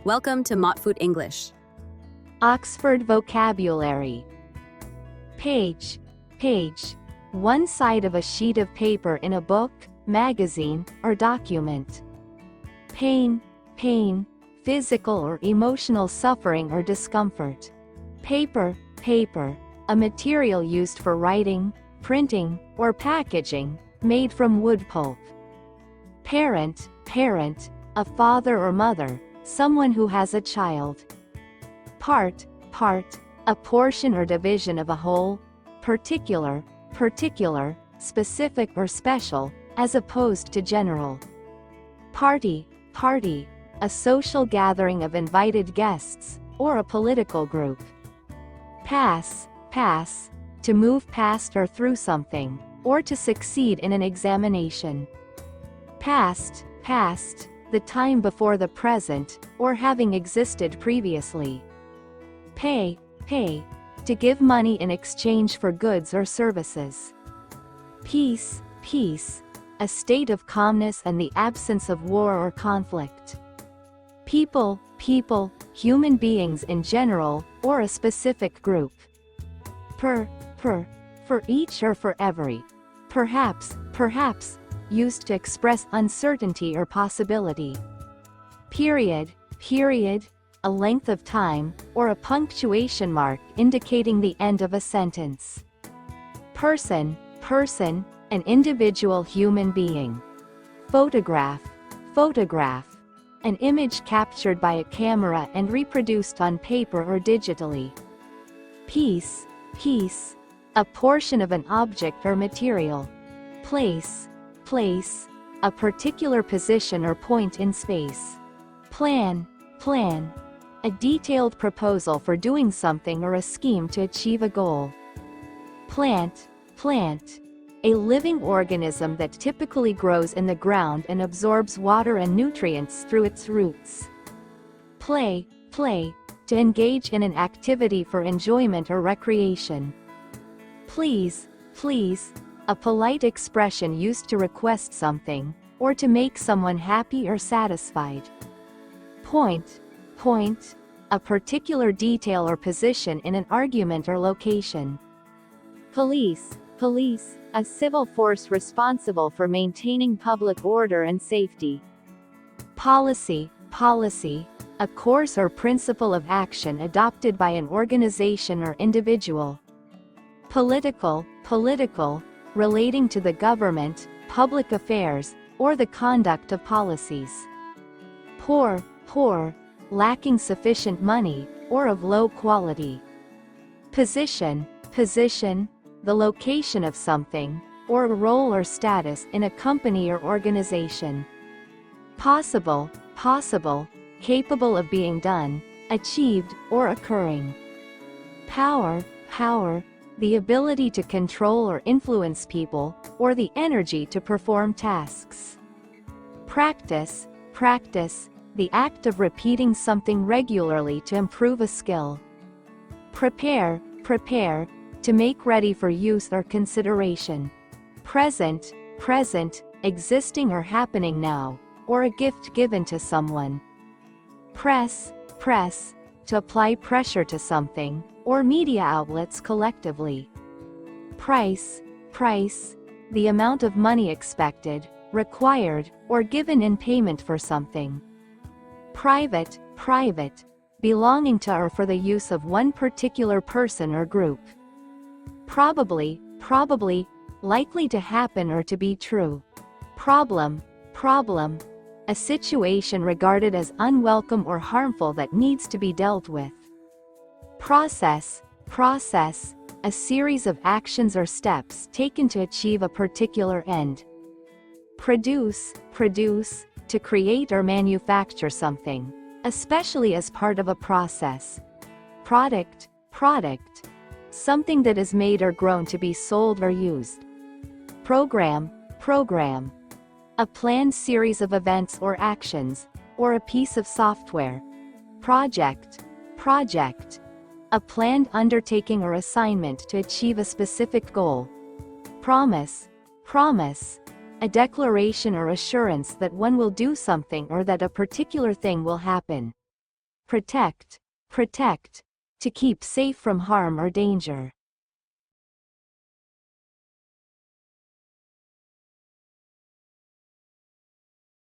Welcome to Motfoot English. Oxford Vocabulary. Page. Page. One side of a sheet of paper in a book, magazine, or document. Pain. Pain. Physical or emotional suffering or discomfort. Paper. Paper. A material used for writing, printing, or packaging, made from wood pulp. Parent. Parent. A father or mother, someone who has a child. Part. Part. A portion or division of a whole. Particular. Particular. Specific or special, as opposed to general. Party. Party. A social gathering of invited guests, or a political group. Pass. Pass. To move past or through something, or to succeed in an examination. Past. Past. The time before the present, or having existed previously. Pay. Pay. To give money in exchange for goods or services. Peace. Peace. A state of calmness and the absence of war or conflict. People. People. Human beings in general, or a specific group. Per. Per. For each or for every. Perhaps. Perhaps. Used to express uncertainty or possibility. Period. Period. A length of time, or a punctuation mark indicating the end of a sentence. Person. Person. An individual human being. Photograph. Photograph. An image captured by a camera and reproduced on paper or digitally. Piece. Piece. A portion of an object or material. Place. Place. A particular position or point in space. Plan. Plan. A detailed proposal for doing something or a scheme to achieve a goal. Plant. Plant. A living organism that typically grows in the ground and absorbs water and nutrients through its roots. Play. Play. To engage in an activity for enjoyment or recreation. Please. Please. A polite expression used to request something, or to make someone happy or satisfied. Point. Point. A particular detail or position in an argument or location. Police. Police. A civil force responsible for maintaining public order and safety. Policy. Policy. A course or principle of action adopted by an organization or individual. Political. Political. Relating to the government, public affairs, or the conduct of policies. Poor. Poor. Lacking sufficient money, or of low quality. Position. Position. The location of something, or a role or status in a company or organization. Possible. Possible. Capable of being done, achieved, or occurring. Power. Power. The ability to control or influence people, or the energy to perform tasks. Practice. Practice. The act of repeating something regularly to improve a skill. Prepare. Prepare. To make ready for use or consideration. Present. Present. Existing or happening now, or a gift given to someone. Press. Press. To apply pressure to something, or media outlets collectively. Price. Price. The amount of money expected, required, or given in payment for something. Private. Private. Belonging to or for the use of one particular person or group. Probably. Probably. Likely to happen or to be true. Problem. Problem. A situation regarded as unwelcome or harmful that needs to be dealt with. Process. Process. A series of actions or steps taken to achieve a particular end. Produce. Produce. To create or manufacture something, especially as part of a process. Product. Product. Something that is made or grown to be sold or used. Program. Program. A planned series of events or actions, or a piece of software. Project. Project. A planned undertaking or assignment to achieve a specific goal. Promise. Promise. A declaration or assurance that one will do something or that a particular thing will happen. protect, protect, to keep safe from harm or danger.